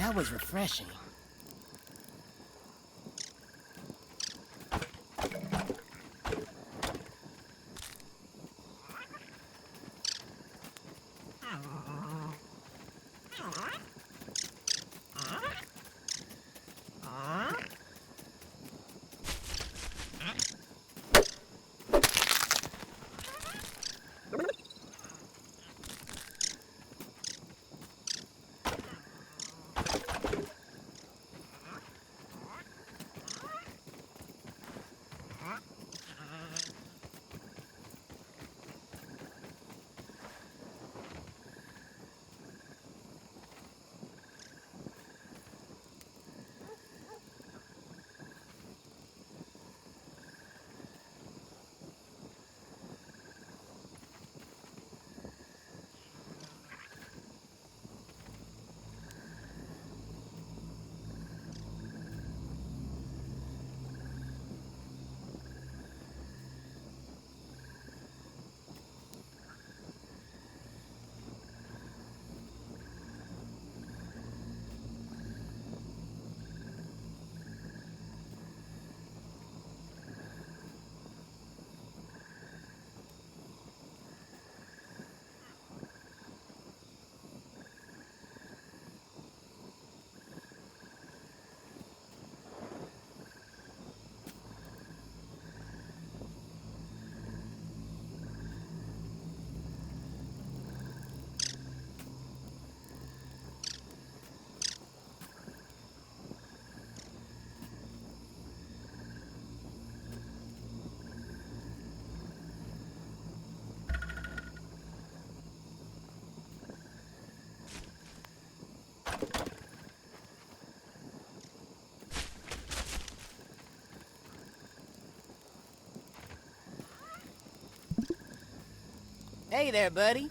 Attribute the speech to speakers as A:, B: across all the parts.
A: That was refreshing. Hey there, buddy.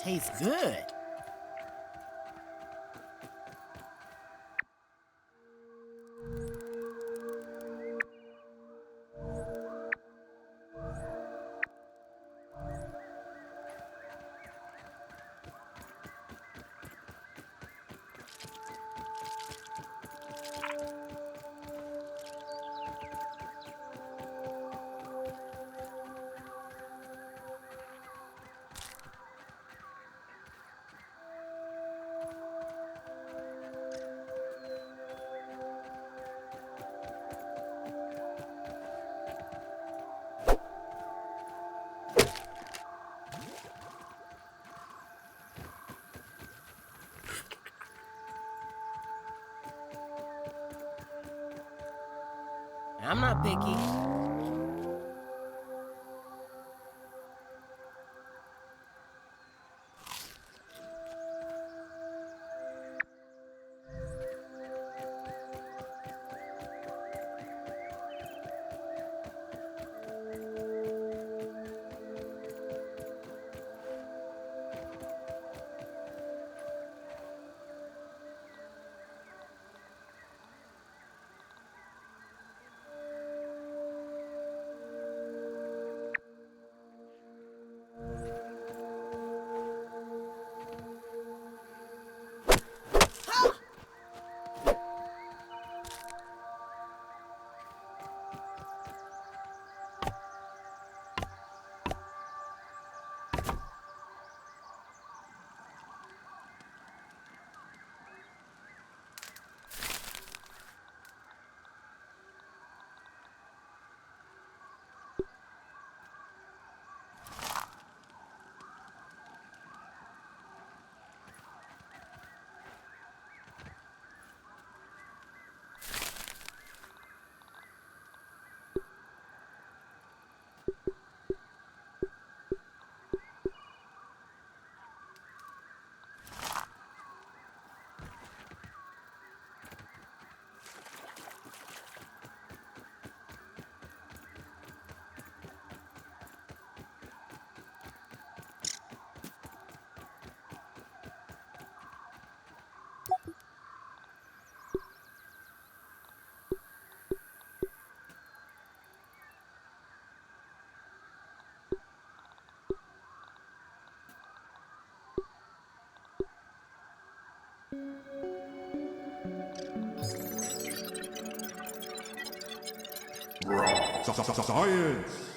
A: Tastes good. I'm not picky.
B: Science!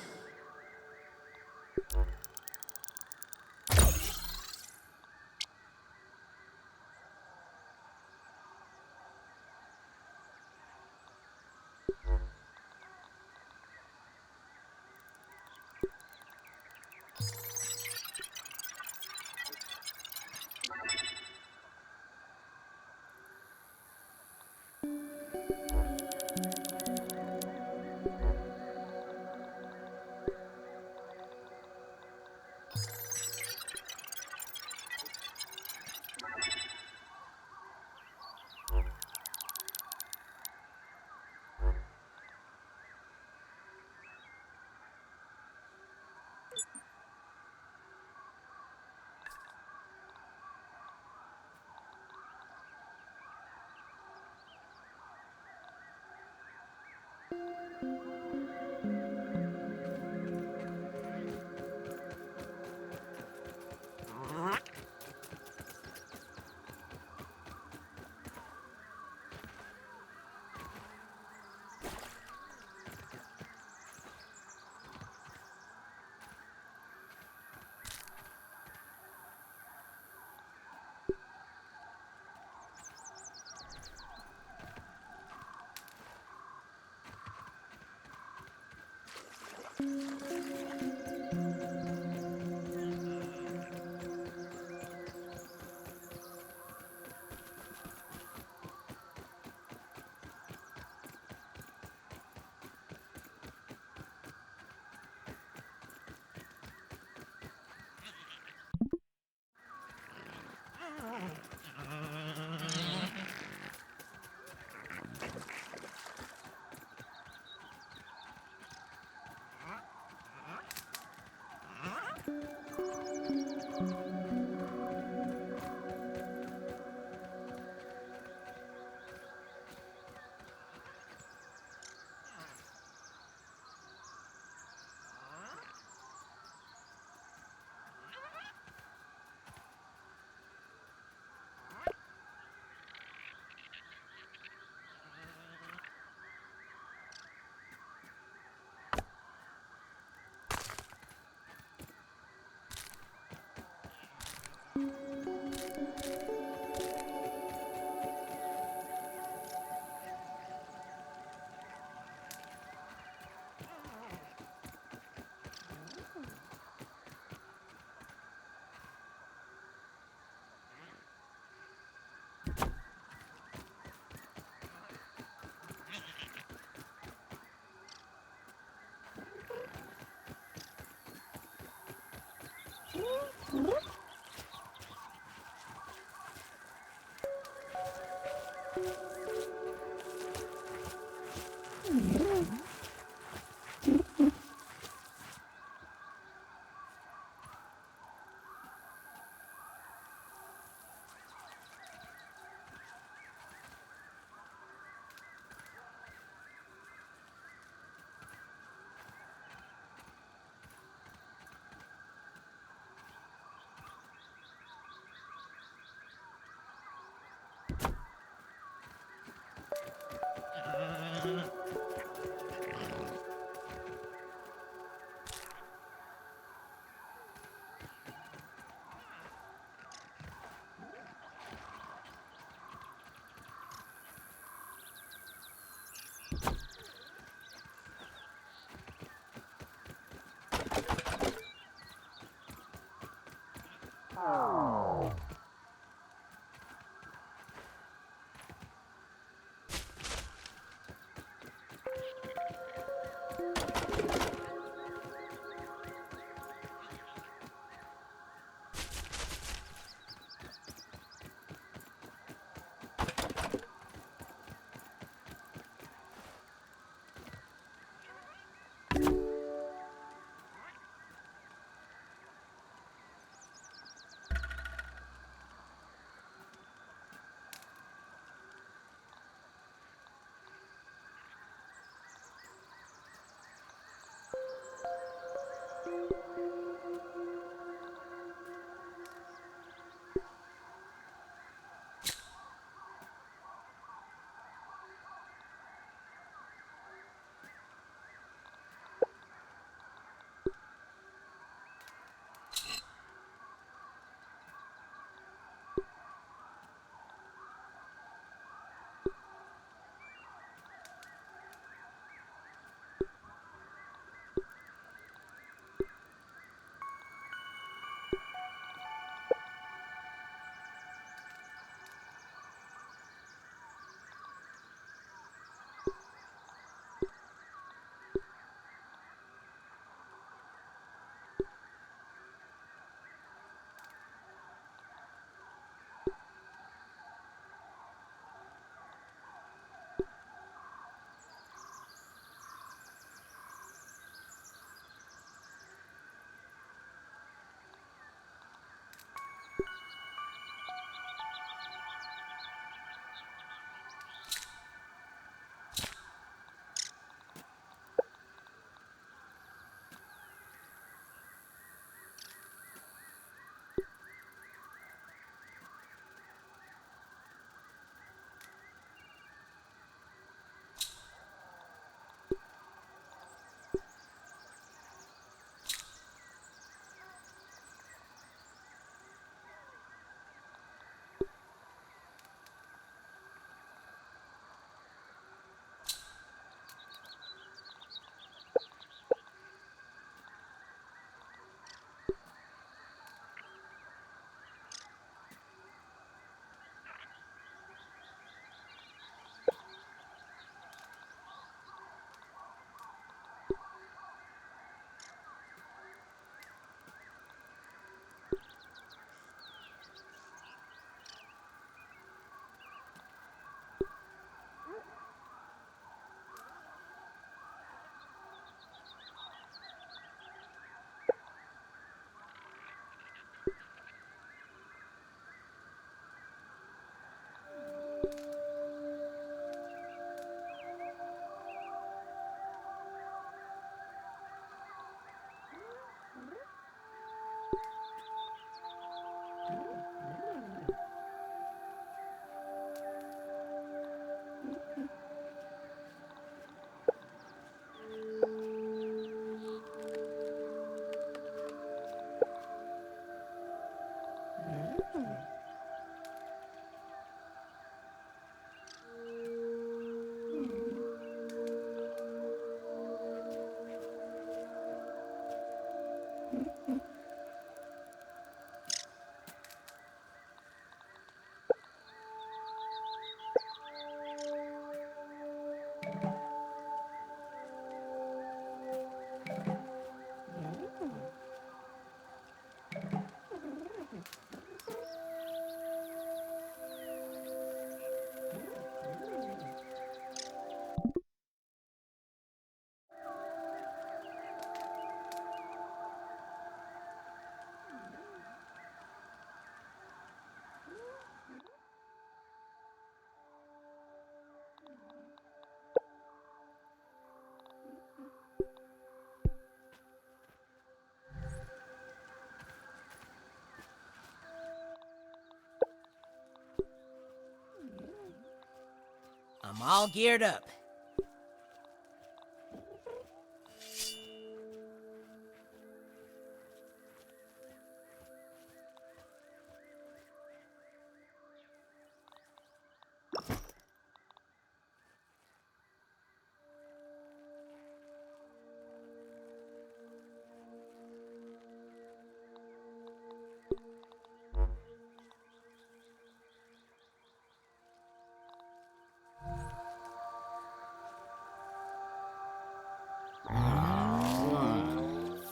A: I'm all geared up.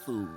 A: Food.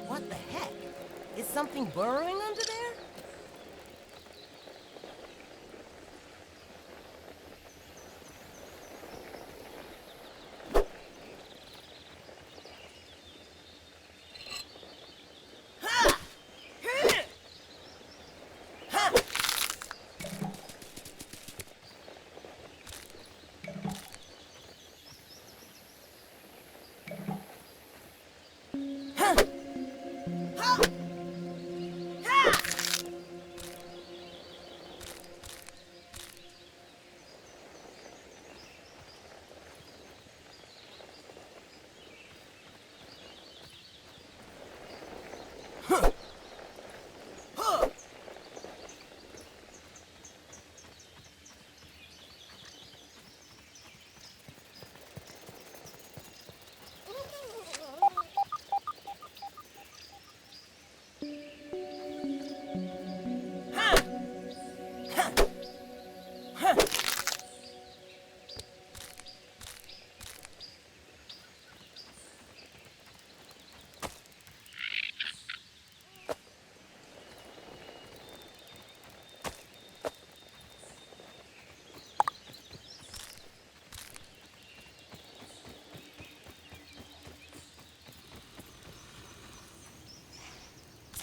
A: What the heck? Is something burrowing under there? Ha!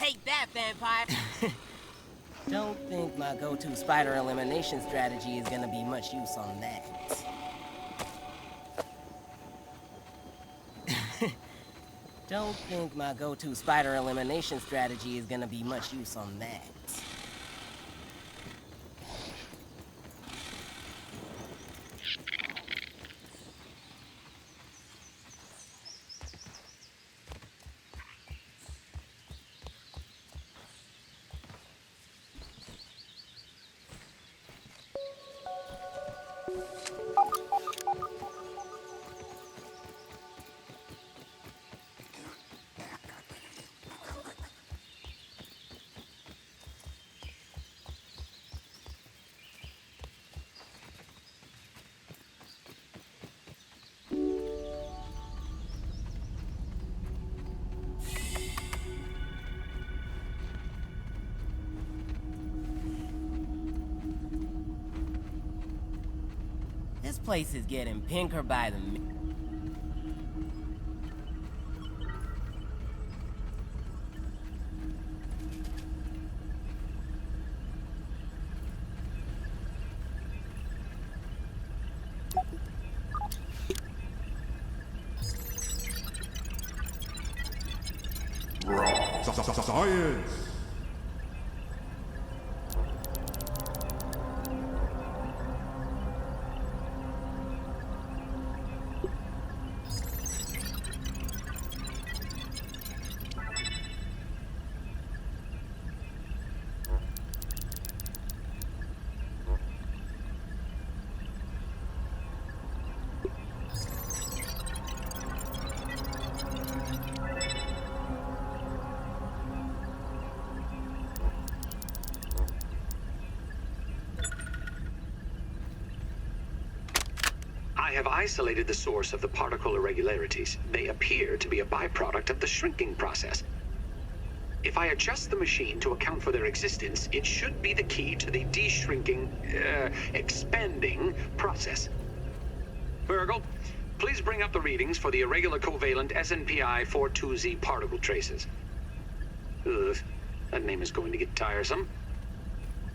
A: Take that, vampire! Don't think my go-to spider elimination strategy is gonna be much use on that. Don't think my go-to spider elimination strategy is gonna be much use on that. This place is getting pinker by the minute.
B: Science!
C: I have isolated the source of the particle irregularities. They appear to be a byproduct of the shrinking process. If I adjust the machine to account for their existence, it should be the key to the expanding process. Virgil, please bring up the readings for the irregular covalent SNPI 42Z particle traces. Ugh, that name is going to get tiresome.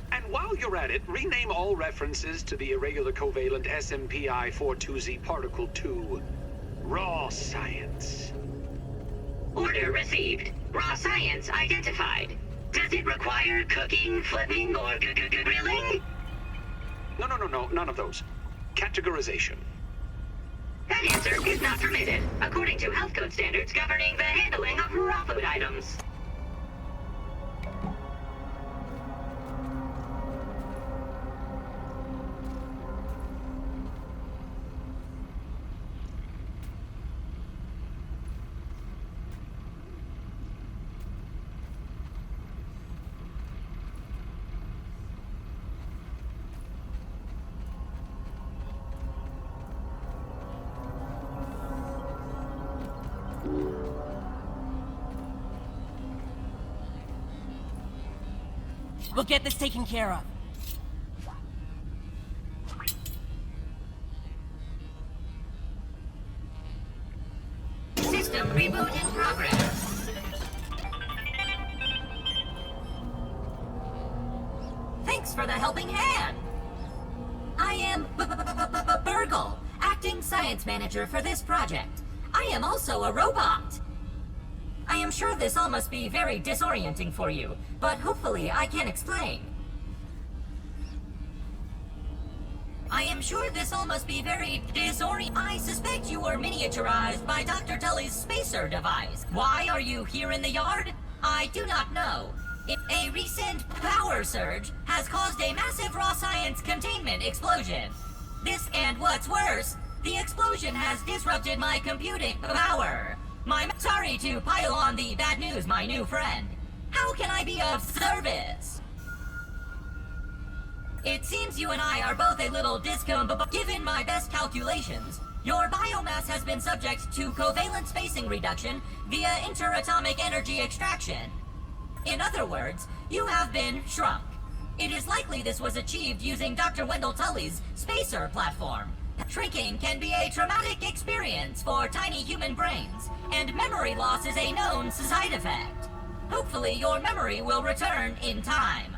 C: And while you're at it, rename all references to the irregular covalent SMPI 42Z particle to raw science.
D: Order received. Raw science identified. Does it require cooking, flipping, or grilling?
C: No, none of those. Categorization.
D: That answer is not permitted, according to health code standards governing the handling of raw food items.
A: We'll get this taken care of.
D: System reboot in progress. Thanks for the helping hand. I am Virgil, acting science manager for this project. I am also a robot. I am sure this all must be very disorienting for you, but hopefully I can explain. I suspect you were miniaturized by Dr. Tully's spacer device. Why are you here in the yard? I do not know. A recent power surge has caused a massive raw science containment explosion. This, and what's worse, the explosion has disrupted my computing power. Sorry to pile on the bad news, my new friend. How can I be of service? It seems you and I are both a little but given my best calculations, your biomass has been subject to covalent spacing reduction via interatomic energy extraction. In other words, you have been shrunk. It is likely this was achieved using Dr. Wendell Tully's spacer platform. Shrinking can be a traumatic experience for tiny human brains, and memory loss is a known side effect. Hopefully your memory will return in time.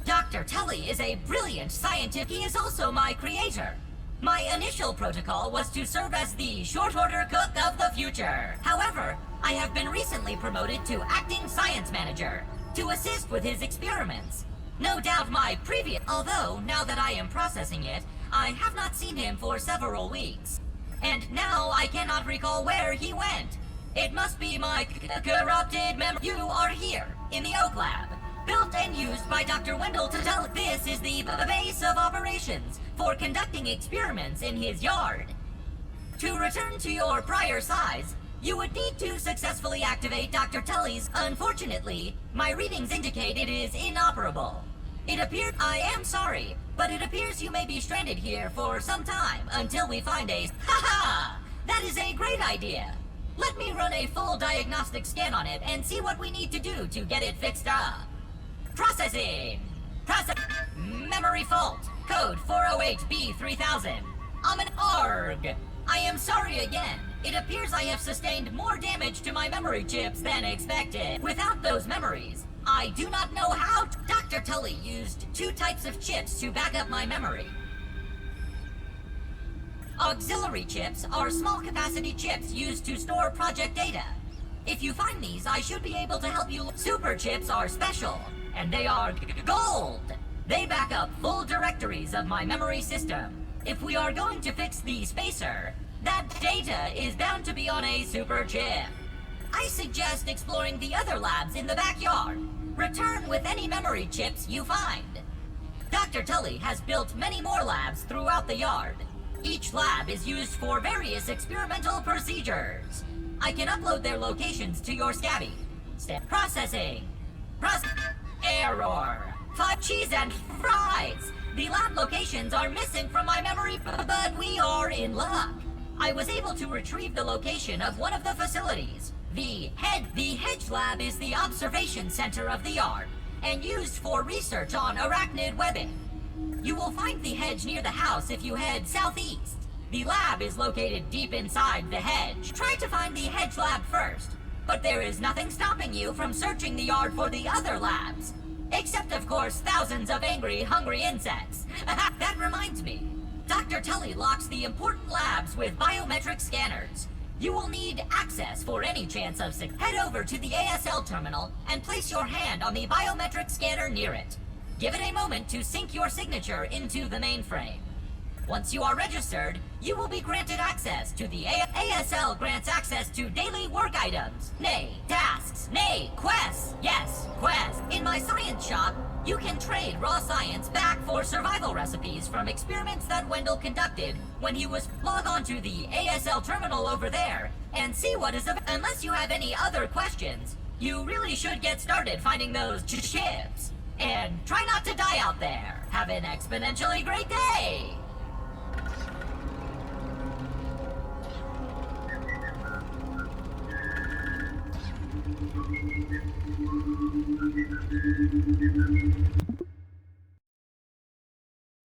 D: Dr. Tully is a brilliant scientist. He is also my creator. My initial protocol was to serve as the short-order cook of the future. However, I have been recently promoted to acting science manager to assist with his experiments. No doubt my previous... Although, now that I am processing it, I have not seen him for several weeks. And now I cannot recall where he went. It must be my corrupted memory. You are here, in the Oak Lab. Built and used by Dr. Wendell to tell this is the base of operations for conducting experiments in his yard. To return to your prior size, you would need to successfully activate Dr. Tully's. Unfortunately, my readings indicate it is inoperable. It appears I am sorry, but it appears you may be stranded here for some time until we find a... Haha! That is a great idea! Let me run a full diagnostic scan on it and see what we need to do to get it fixed up. Processing! Memory fault! Code 408B3000. I'm an ARG! I am sorry again. It appears I have sustained more damage to my memory chips than expected. Without those memories, I do not know how to... Dr. Tully used 2 types of chips to back up my memory. Auxiliary chips are small capacity chips used to store project data. If you find these, I should be able to help you. Super chips are special, and they are gold. They back up full directories of my memory system. If we are going to fix the spacer, that data is bound to be on a super chip. I suggest exploring the other labs in the backyard. Return with any memory chips you find. Dr. Tully has built many more labs throughout the yard. Each lab is used for various experimental procedures. I can upload their locations to your scabby. Processing. Error. 5 cheese and fries. The lab locations are missing from my memory, but we are in luck. I was able to retrieve the location of one of the facilities. The hedge lab is the observation center of the yard and used for research on arachnid webbing. You will find the hedge near the house if you head southeast. The lab is located deep inside the hedge. Try to find the hedge lab first, but there is nothing stopping you from searching the yard for the other labs. Except, of course, thousands of angry, hungry insects. That reminds me. Dr. Tully locks the important labs with biometric scanners. You will need access for any chance of success. Head over to the ASL terminal and place your hand on the biometric scanner near it. Give it a moment to sync your signature into the mainframe. Once you are registered, you will be granted access to the ASL grants access to daily work items. Nay, tasks. Nay, quests. Yes, quests. In my science shop, you can trade raw science back for survival recipes from experiments that Wendell conducted when he was... Log on to the ASL terminal over there and see what is... Unless you have any other questions, you really should get started finding those chips. And try not to die out there. Have an exponentially great day!